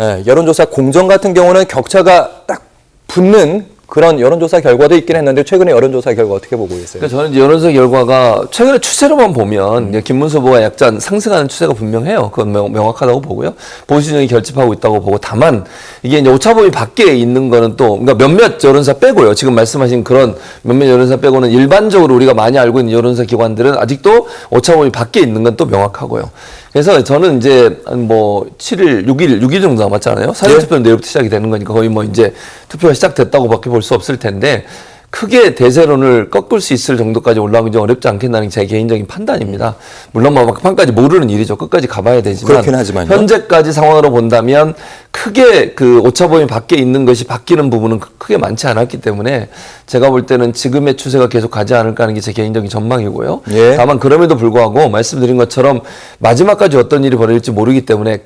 예, 여론조사 공정 같은 경우는 격차가 딱 붙는 그런 여론조사 결과도 있긴 했는데 최근에 여론조사 결과 어떻게 보고 계세요? 그러니까 저는 이제 여론조사 결과가 최근에 추세로만 보면 이제 김문수 후보가 약간 상승하는 추세가 분명해요. 그건 명확하다고 보고요. 보수 진영이 결집하고 있다고 보고, 다만 이게 이제 오차범위 밖에 있는 거는 또, 그러니까 몇몇 여론사 빼고요. 지금 말씀하신 그런 몇몇 여론사 빼고는 일반적으로 우리가 많이 알고 있는 여론사 기관들은 아직도 오차범위 밖에 있는 건 또 명확하고요. 그래서 저는 이제 뭐 7일, 6일 정도 남았잖아요. 사전투표는 내일부터 시작이 되는 거니까 거의 뭐 이제 투표가 시작됐다고밖에 볼 수 없을 텐데, 크게 대세론을 꺾을 수 있을 정도까지 올라오기 좀 어렵지 않겠나는 제 개인적인 판단입니다. 물론 뭐 막판까지 모르는 일이죠. 끝까지 가봐야 되지만, 그렇긴 하지만요. 현재까지 상황으로 본다면 크게 그 오차범위 밖에 있는 것이 바뀌는 부분은 크게 많지 않았기 때문에 제가 볼 때는 지금의 추세가 계속 가지 않을까 하는 게 제 개인적인 전망이고요. 예. 다만 그럼에도 불구하고 말씀드린 것처럼 마지막까지 어떤 일이 벌어질지 모르기 때문에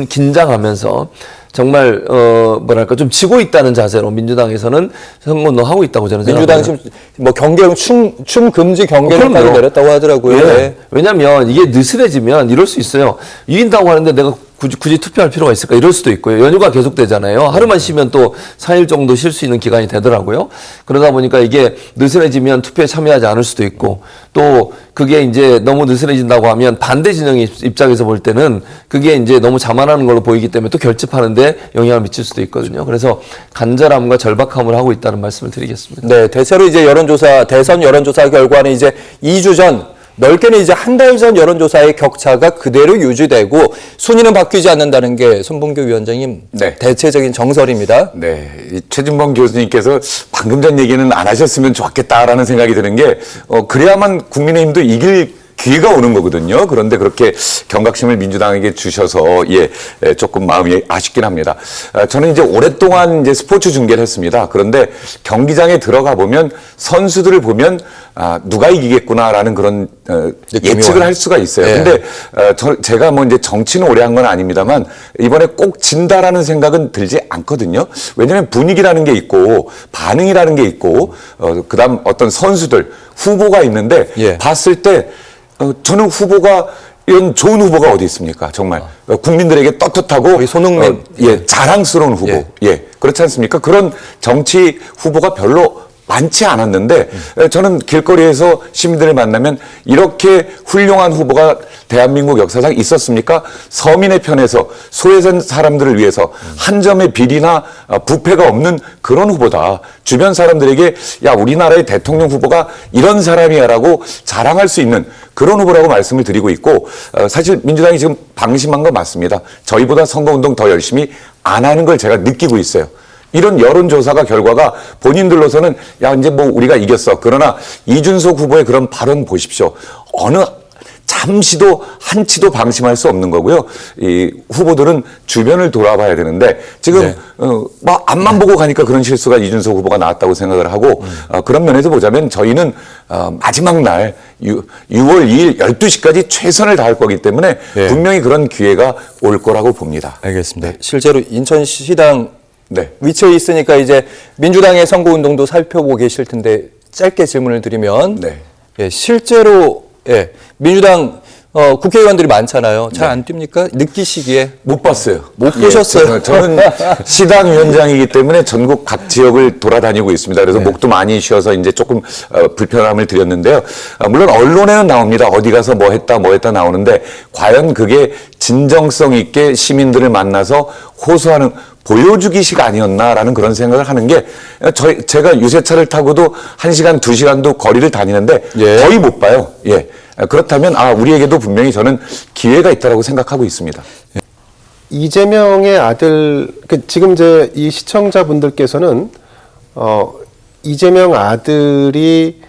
긴장하면서 정말 뭐랄까 좀 지고 있다는 자세로 민주당에서는 선거운동하고 있다고 저는 생각합니다. 민주당 지금 뭐 경계령 춤 금지 경계령까지 내렸다고 하더라고요. 네. 네. 왜냐하면 이게 느슨해지면 이럴 수 있어요. 이긴다고 하는데 내가 굳이 투표할 필요가 있을까 이럴 수도 있고요. 연휴가 계속되잖아요. 하루만 쉬면 또 4일 정도 쉴 수 있는 기간이 되더라고요. 그러다 보니까 이게 느슨해지면 투표에 참여하지 않을 수도 있고, 또 그게 이제 너무 느슨해진다고 하면 반대 진영의 입장에서 볼 때는 그게 이제 너무 자만하는 걸로 보이기 때문에 또 결집하는데 영향을 미칠 수도 있거든요. 그래서 간절함과 절박함을 하고 있다는 말씀을 드리겠습니다. 네, 대체로 이제 대선 여론조사 결과는 이제 2주 전, 넓게는 이제 한 달 전 여론조사의 격차가 그대로 유지되고 순위는 바뀌지 않는다는 게 손봉규 위원장님 네. 대체적인 정설입니다. 네, 이 최진봉 교수님께서 방금 전 얘기는 안 하셨으면 좋겠다라는 생각이 드는 게, 그래야만 국민의힘도 이길 기회가 오는 거거든요. 그런데 그렇게 경각심을 민주당에게 주셔서 조금 마음이 아쉽긴 합니다. 저는 이제 오랫동안 이제 스포츠 중계를 했습니다. 그런데 경기장에 들어가 보면 선수들을 보면 누가 이기겠구나라는 그런 예측을 할 수가 있어요. 네. 근데 제가 뭐 이제 정치는 오래 한 건 아닙니다만 이번에 꼭 진다라는 생각은 들지 않거든요. 왜냐하면 분위기라는 게 있고 반응이라는 게 있고 그다음 어떤 선수들 후보가 있는데 봤을 때 저는 이런 좋은 후보가 어디 있습니까? 정말 국민들에게 떳떳하고 손흥민 자랑스러운 후보, 그렇지 않습니까? 그런 정치 후보가 별로 많지 않았는데 저는 길거리에서 시민들을 만나면 이렇게 훌륭한 후보가 대한민국 역사상 있었습니까? 서민의 편에서 소외된 사람들을 위해서 한 점의 비리나 부패가 없는 그런 후보다. 주변 사람들에게 야, 우리나라의 대통령 후보가 이런 사람이야라고 자랑할 수 있는 그런 후보라고 말씀을 드리고 있고, 사실 민주당이 지금 방심한 건 맞습니다. 저희보다 선거운동 더 열심히 안 하는 걸 제가 느끼고 있어요. 이런 여론조사가 결과가 본인들로서는 야, 이제 뭐 우리가 이겼어. 그러나 이준석 후보의 그런 발언 보십시오. 잠시도 한치도 방심할 수 없는 거고요. 이 후보들은 주변을 돌아봐야 되는데 지금 막 앞만 보고 가니까 그런 실수가 이준석 후보가 나왔다고 생각을 하고, 그런 면에서 보자면 저희는 마지막 날 6월 2일 12시까지 최선을 다할 거기 때문에 분명히 그런 기회가 올 거라고 봅니다. 알겠습니다. 실제로 인천시당 네. 위치에 있으니까 이제 민주당의 선거운동도 살펴보고 계실 텐데 짧게 질문을 드리면 실제로 민주당 국회의원들이 많잖아요. 잘 안 뜁니까? 느끼시기에 못 봤어요. 못 보셨어요. 저는 시당 위원장이기 때문에 전국 각 지역을 돌아다니고 있습니다. 그래서 목도 많이 쉬어서 이제 조금 불편함을 드렸는데요. 물론 언론에는 나옵니다. 어디 가서 뭐 했다 나오는데 과연 그게 진정성 있게 시민들을 만나서 호소하는 보여주기식 아니었나라는 그런 생각을 하는 게, 제가 유세차를 타고도 1시간, 2시간도 거리를 다니는데 거의 못 봐요. 그렇다면 우리에게도 분명히 저는 기회가 있다고 생각하고 있습니다. 이재명의 아들, 지금 이제 이 시청자분들께서는 이재명 아들이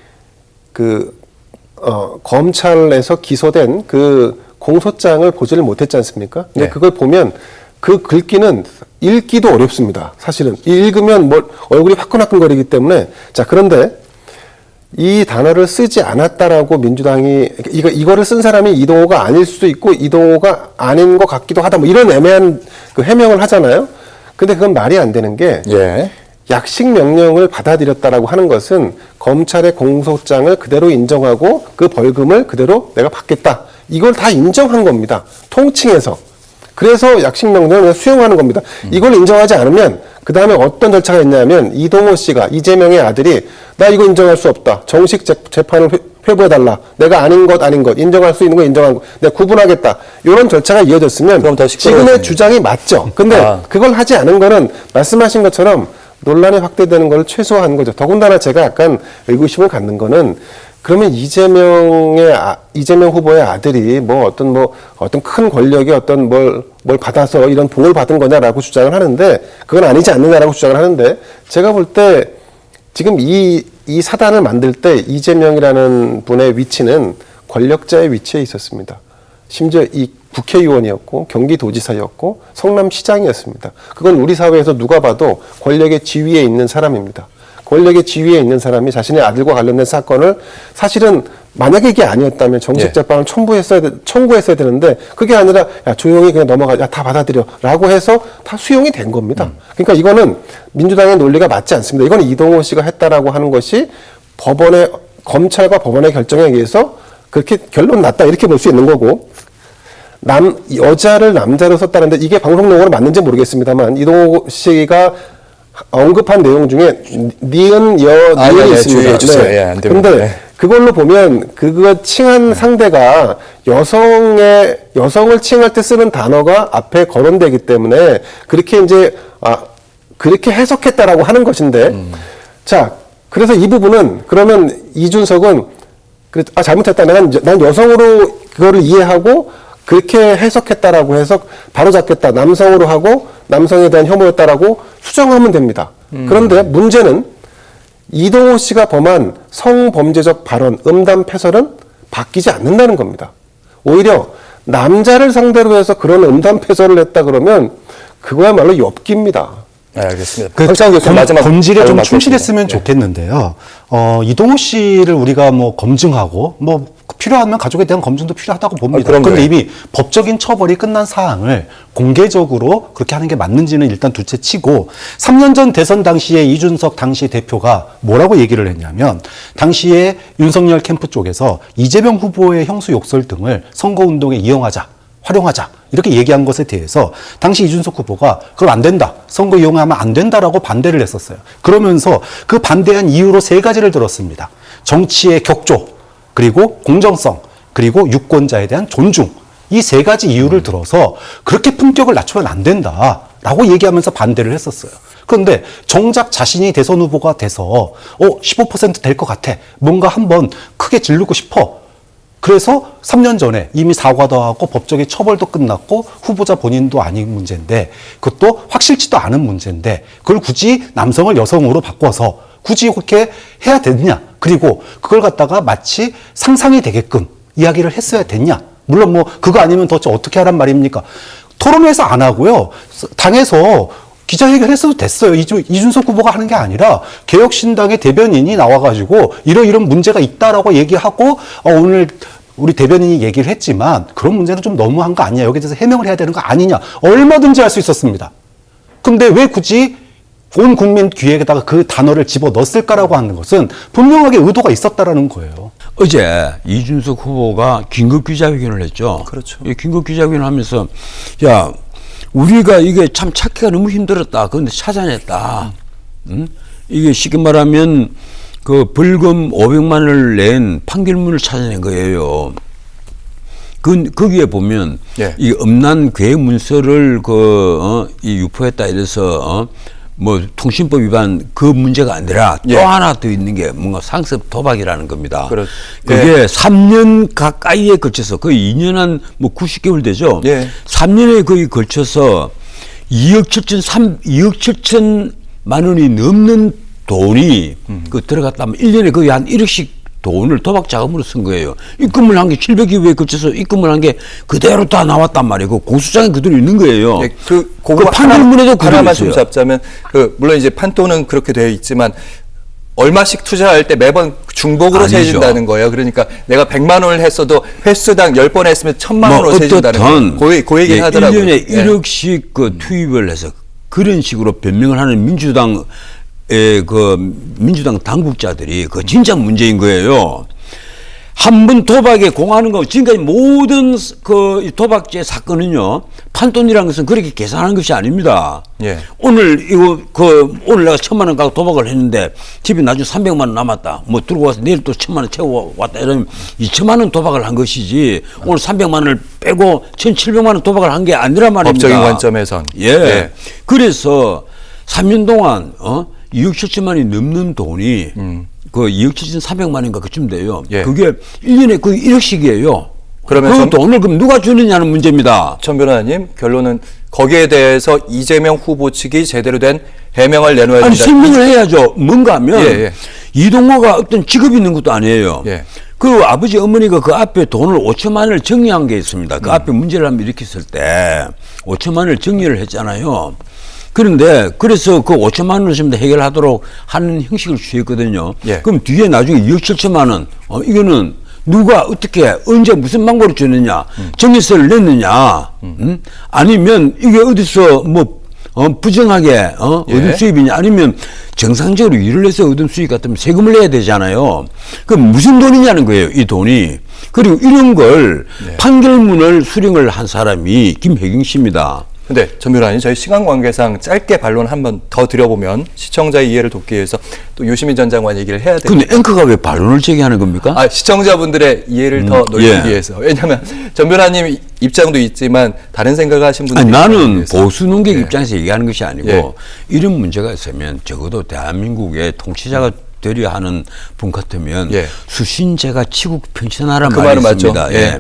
검찰에서 기소된 그 공소장을 보지를 못했지 않습니까? 근데 그걸 보면 그 글귀는 읽기도 어렵습니다. 사실은 읽으면 얼굴이 화끈화끈거리기 때문에. 자, 그런데 이 단어를 쓰지 않았다라고 민주당이 이거를 쓴 사람이 이동호가 아닐 수도 있고 이동호가 아닌 것 같기도 하다, 뭐 이런 애매한 그 해명을 하잖아요. 근데 그건 말이 안 되는 게 약식 명령을 받아들였다라고 하는 것은 검찰의 공소장을 그대로 인정하고 그 벌금을 그대로 내가 받겠다, 이걸 다 인정한 겁니다. 통칭해서. 그래서 약식 명령을 수용하는 겁니다. 이걸 인정하지 않으면 그 다음에 어떤 절차가 있냐면 이동호 씨가 이재명의 아들이 나 이거 인정할 수 없다. 정식 재판을 회부해달라. 내가 아닌 것 인정할 수 있는 거 인정한 거 내가 구분하겠다. 이런 절차가 이어졌으면 그럼 더 시끄러워지네요. 지금의 주장이 맞죠. 근데 그걸 하지 않은 거는 말씀하신 것처럼 논란이 확대되는 걸 최소화하는 거죠. 더군다나 제가 약간 의구심을 갖는 거는 그러면 이재명 후보의 아들이 어떤 큰 권력이 뭘 받아서 이런 복을 받은 거냐라고 주장을 하는데 그건 아니지 않느냐라고 주장을 하는데 제가 볼 때 지금 이 사단을 만들 때 이재명이라는 분의 위치는 권력자의 위치에 있었습니다. 심지어 이 국회의원이었고 경기도지사였고 성남시장이었습니다. 그건 우리 사회에서 누가 봐도 권력의 지위에 있는 사람입니다. 권력의 지위에 있는 사람이 자신의 아들과 관련된 사건을 사실은 만약에 이게 아니었다면 정식 재판을 청구했어야 되는데 그게 아니라 야 조용히 그냥 넘어가 야 다 받아들여 라고 해서 다 수용이 된 겁니다. 그러니까 이거는 민주당의 논리가 맞지 않습니다. 이건 이동호 씨가 했다라고 하는 것이 검찰과 법원의 결정에 의해서 그렇게 결론 났다 이렇게 볼 수 있는 거고 여자를 남자로 썼다는데 이게 방송 용어로 맞는지 모르겠습니다만 이동호 씨가 언급한 내용 중에 니은이 있습니다. 네. 그런데 그걸로 보면 그거 칭한 상대가 여성을 칭할 때 쓰는 단어가 앞에 거론되기 때문에 그렇게 그렇게 해석했다라고 하는 것인데 자 그래서 이 부분은 그러면 이준석은 잘못했다. 난 여성으로 그거를 이해하고 그렇게 해석했다라고 해서 바로 잡겠다. 남성으로 하고 남성에 대한 혐오였다라고 수정하면 됩니다. 그런데 문제는 이동호 씨가 범한 성범죄적 발언, 음담 패설은 바뀌지 않는다는 겁니다. 오히려 남자를 상대로 해서 그런 음담 패설을 했다 그러면 그거야말로 엽기입니다. 네, 알겠습니다. 박찬호 교수님 마지막 본질에 좀 발언 충실했으면 받겠습니다. 좋겠는데요. 이동호 씨를 우리가 검증하고 필요하면 가족에 대한 검증도 필요하다고 봅니다. 그럼요. 그런데 이미 법적인 처벌이 끝난 사항을 공개적으로 그렇게 하는 게 맞는지는 일단 둘째 치고 3년 전 대선 당시에 이준석 당시 대표가 뭐라고 얘기를 했냐면 당시에 윤석열 캠프 쪽에서 이재명 후보의 형수 욕설 등을 선거운동에 활용하자 이렇게 얘기한 것에 대해서 당시 이준석 후보가 그럼 안 된다. 선거 이용하면 안 된다라고 반대를 했었어요. 그러면서 그 반대한 이유로 3가지를 들었습니다. 정치의 격조, 그리고 공정성, 그리고 유권자에 대한 존중. 이 3가지 이유를 들어서 그렇게 품격을 낮추면 안 된다라고 얘기하면서 반대를 했었어요. 그런데 정작 자신이 대선 후보가 돼서 15% 될 것 같아. 뭔가 한번 크게 지르고 싶어. 그래서 3년 전에 이미 사과도 하고 법적인 처벌도 끝났고 후보자 본인도 아닌 문제인데 그것도 확실치도 않은 문제인데 그걸 굳이 남성을 여성으로 바꿔서 굳이 그렇게 해야 되느냐. 그리고 그걸 갖다가 마치 상상이 되게끔 이야기를 했어야 됐냐. 물론 그거 아니면 도대체 어떻게 하란 말입니까? 토론회에서 안 하고요. 당에서 기자회견 했어도 됐어요. 이준석 후보가 하는 게 아니라 개혁신당의 대변인이 나와가지고 이런 문제가 있다라고 얘기하고 오늘 우리 대변인이 얘기를 했지만 그런 문제는 좀 너무한 거 아니냐. 여기에 대해서 해명을 해야 되는 거 아니냐. 얼마든지 할 수 있었습니다. 근데 왜 굳이 온 국민 귀에다가 그 단어를 집어넣었을까라고 하는 것은 분명하게 의도가 있었다라는 거예요. 어제 이준석 후보가 긴급 기자회견을 했죠. 그렇죠. 이 긴급 기자회견을 하면서 야 우리가 이게 참 찾기가 너무 힘들었다. 그런데 찾아냈다. 이게 쉽게 말하면 그 벌금 500만 원을 낸 판결문을 찾아낸 거예요. 거기에 보면 이 음란 계획 문서를 이 유포했다 이래서 통신법 위반 그 문제가 아니라 또 하나 더 있는 게 뭔가 상습 도박이라는 겁니다. 그게 3년 가까이에 걸쳐서 거의 2년 한 90개월 되죠. 3년에 거의 걸쳐서 2억 7천만 원이 넘는 돈이 들어갔다면 1년에 거의 한 1억씩 돈을 도박 자금으로 쓴 거예요. 입금을 한 게 700여회에 걸쳐서 입금을 한 게 그대로 다 나왔단 말이에요. 고소장에 그대로 있는 거예요. 그 판결문에도 그대로 하나만 있어요. 좀 잡자면 물론 이제 판돈은 그렇게 되어 있지만 얼마씩 투자할 때 매번 중복으로 아니죠. 세진다는 거예요. 그러니까 내가 100만 원을 했어도 횟수당 10번 했으면 1000만 원으로 세진다는 거예요. 그 얘기 하더라고요. 1년에 1억씩 투입을 해서 그런 식으로 변명을 하는 민주당 당국자들이 진짜 문제인 거예요. 한 번 도박에 공하는 거, 지금까지 모든 그 도박죄 사건은요, 판돈이라는 것은 그렇게 계산하는 것이 아닙니다. 예. 오늘 오늘 내가 1,000만 원 갖고 도박을 했는데 집에 나중에 300만 원 남았다. 뭐 들고 와서 내일 또 1,000만 원 채워 왔다. 이러면 2천만 원 도박을 한 것이지, 오늘 300만 원을 빼고 1,700만 원 도박을 한 게 아니란 말입니다. 법적인 관점에선. 예. 예. 그래서 3년 동안 2억 7천만 원이 넘는 돈이 그 2억 7,400만 원인가 그쯤 돼요. 예. 그게 1년에 거의 1억씩이에요. 그러면 그 전- 돈을 그럼 누가 주느냐는 문제입니다. 천 변호사님, 결론은 거기에 대해서 이재명 후보 측이 제대로 된 해명을 내놓아야 아니 된다. 설명을 해야죠. 뭔가 하면 예, 예. 이동호가 어떤 직업이 있는 것도 아니에요. 예. 그 아버지 어머니가 그 앞에 돈을 5천만 원을 정리한 게 있습니다. 그 앞에 문제를 한번 일으켰을 때 5천만 원을 정리를 했잖아요. 그런데 그래서 그 5천만 원을 좀 더 해결하도록 하는 형식을 취했거든요. 예. 그럼 뒤에 나중에 2억 7천만 원 이거는 누가 어떻게 언제 무슨 방법으로 줬느냐, 정리서를 냈느냐, 아니면 이게 어디서 뭐 부정하게 얻은 예. 수입이냐, 아니면 정상적으로 일을 해서 얻은 수입 같으면 세금을 내야 되잖아요. 그럼 무슨 돈이냐는 거예요, 이 돈이. 그리고 이런 걸 판결문을 수령을 한 사람이 김혜경 씨입니다. 근데 전 변호사님, 저희 시간 관계상 짧게 반론 한번 더 드려보면 시청자의 이해를 돕기 위해서 또 유시민 전 장관 얘기를 해야 돼요. 근데 앵커가 왜 반론을 제기하는 겁니까? 시청자분들의 이해를 더 넓히기 예. 위해서. 왜냐하면 전 변호사님 입장도 있지만 다른 생각을 하신 분들이 아니, 나는 위해서. 보수 농객 예. 입장에서 얘기하는 것이 아니고 예. 이런 문제가 있으면 적어도 대한민국의 통치자가 되려 하는 분 같으면 예. 수신제가 치국 평천하란 그 말이 말은 있습니다. 맞죠. 예. 예.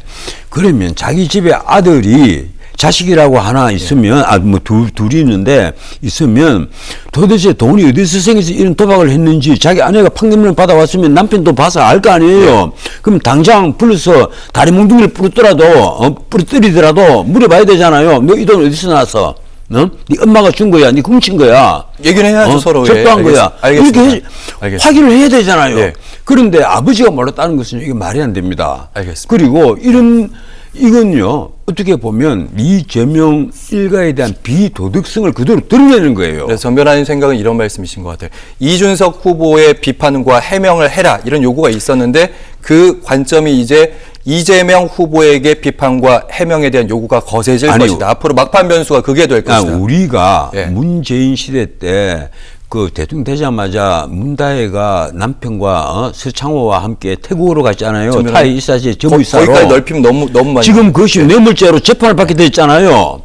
그러면 자기 집에 아들이 자식이라고 하나 있으면 둘이 있는데 있으면 도대체 돈이 어디서 생겨서 이런 도박을 했는지 자기 아내가 판결문을 받아왔으면 남편도 봐서 알 거 아니에요. 그럼 당장 불러서 다리 몽둥이를 부러뜨리더라도 물어봐야 되잖아요. 너 이 돈 어디서 나왔어? 네 엄마가 준 거야? 네 훔친 거야? 얘기는 해야죠, 서로. 적도한 거야. 알겠습니다. 이렇게 알겠습니다. 확인을 해야 되잖아요. 예. 그런데 아버지가 몰랐다는 것은 이게 말이 안 됩니다. 알겠습니다. 그리고 이건요, 어떻게 보면 이재명 일가에 대한 비도덕성을 그대로 드러내는 거예요. 그래서 전 변호사님 생각은 이런 말씀이신 것 같아요. 이준석 후보의 비판과 해명을 해라, 이런 요구가 있었는데 그 관점이 이제 이재명 후보에게 비판과 해명에 대한 요구가 거세질 것이다. 앞으로 막판 변수가 그게 될 것이다. 우리가 예. 문재인 시대 때 그 대통령 되자마자 문다혜가 남편과 서창호와 함께 태국으로 갔잖아요. 타이 이사지에 전무이사로. 거기까지 넓히면 너무 많이. 지금 그것이 뇌물죄로 재판을 받게 됐잖아요.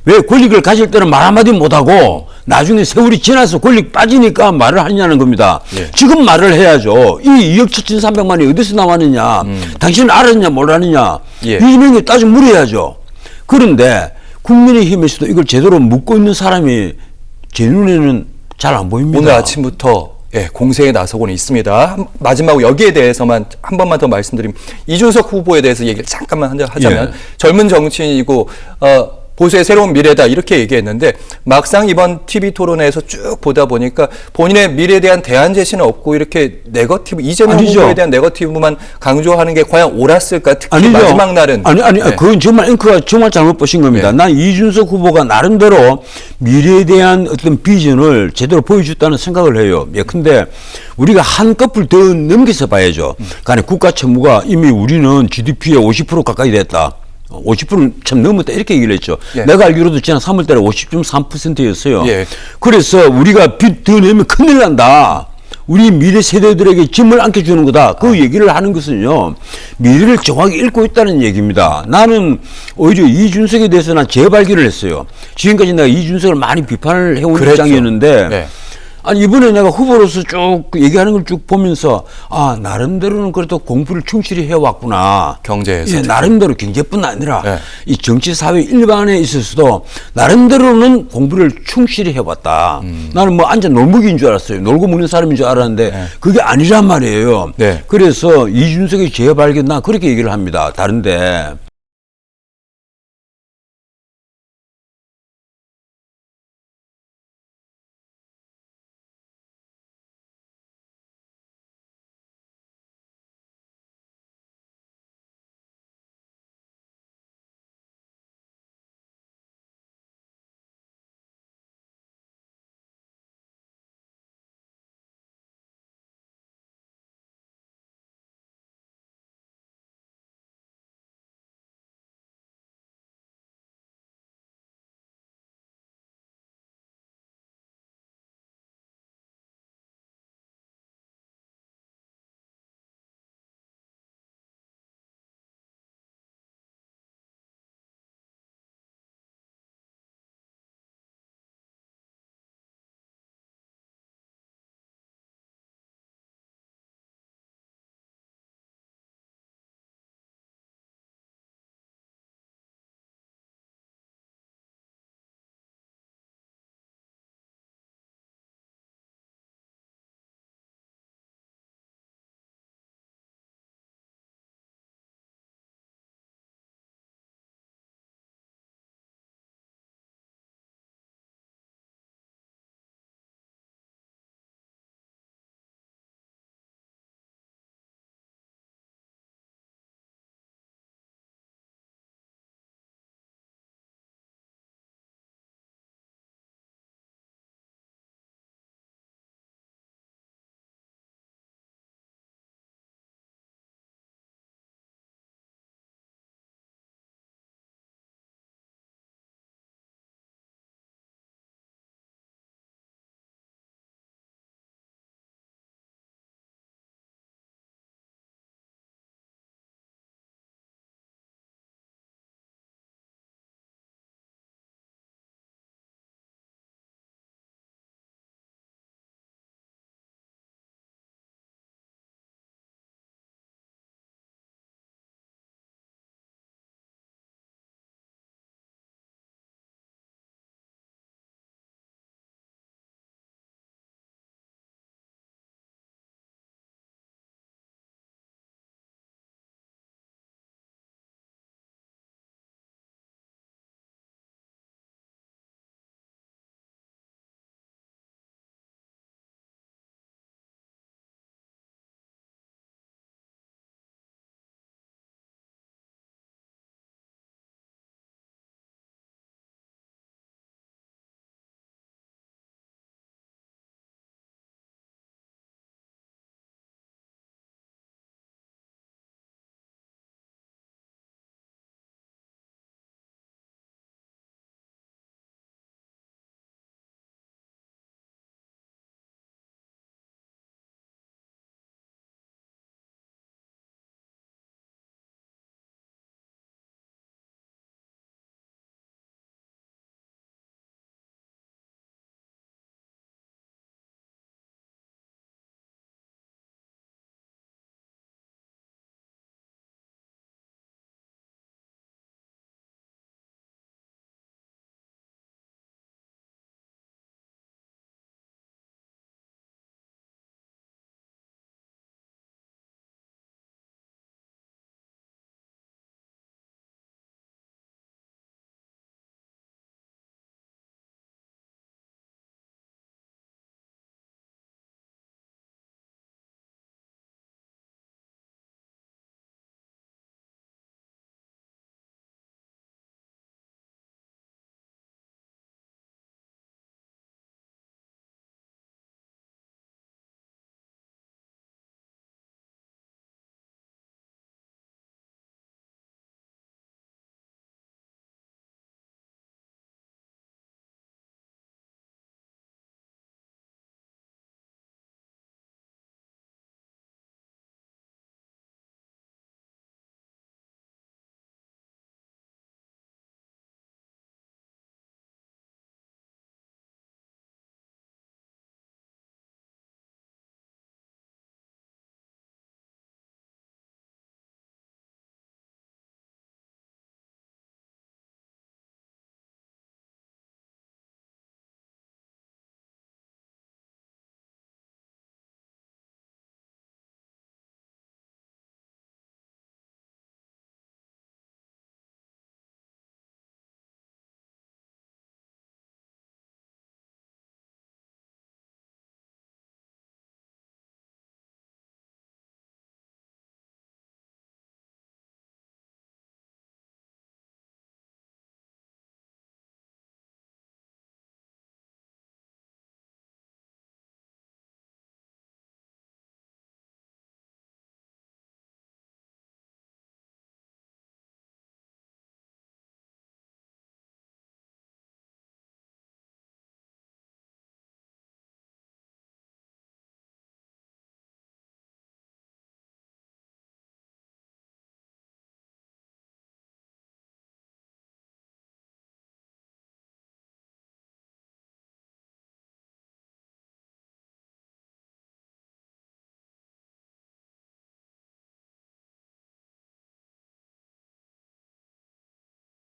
왜 권력을 가질 때는 말 한마디 못하고 나중에 세월이 지나서 권력 빠지니까 말을 하냐는 겁니다. 예. 지금 말을 해야죠. 이 2억 7,300만이 어디서 나왔느냐. 당신은 알았느냐 몰랐느냐. 예. 이재명이 따지고 물어야죠. 그런데 국민의힘에서도 이걸 제대로 묻고 있는 사람이 제 눈에는 잘 안 보입니다. 오늘 아침부터 공세에 나서고는 있습니다. 마지막으로 여기에 대해서만 한 번만 더 말씀드리면, 이준석 후보에 대해서 얘기를 잠깐만 하자면, 예. 젊은 정치인이고 보수의 새로운 미래다, 이렇게 얘기했는데 막상 이번 TV 토론회에서 쭉 보다 보니까 본인의 미래에 대한 대안 제시는 없고 이렇게 네거티브, 이재명 아니죠. 후보에 대한 네거티브만 강조하는 게 과연 옳았을까? 특히 아니죠. 마지막 날은. 네. 그건 정말 앵커가 정말 잘못 보신 겁니다. 네. 난 이준석 후보가 나름대로 미래에 대한 어떤 비전을 제대로 보여줬다는 생각을 해요. 근데 우리가 한꺼풀 더 넘겨서 봐야죠. 간에 국가 채무가 이미 우리는 GDP의 50% 가까이 됐다. 50%는 참 넘었다, 이렇게 얘기를 했죠. 예. 내가 알기로도 지난 3월달에 50.3%였어요. 예. 그래서 우리가 빚 더 내면 큰일 난다. 우리 미래 세대들에게 짐을 안겨주는 거다. 그 얘기를 하는 것은요, 미래를 정확히 읽고 있다는 얘기입니다. 나는 오히려 이준석에 대해서 난 재발견을 했어요. 지금까지 내가 이준석을 많이 비판을 해온 그랬죠. 입장이었는데, 네. 아니, 이번에 내가 후보로서 쭉 얘기하는 걸 쭉 보면서, 나름대로는 그래도 공부를 충실히 해왔구나. 경제에서. 나름대로 경제뿐 아니라 네. 이 정치 사회 일반에 있어서도 나름대로는 공부를 충실히 해왔다. 나는 뭐 앉아 놀먹이인 줄 알았어요. 놀고 먹는 사람인 줄 알았는데 그게 아니란 말이에요. 네. 그래서 이준석의 재발견, 나 그렇게 얘기를 합니다. 다른데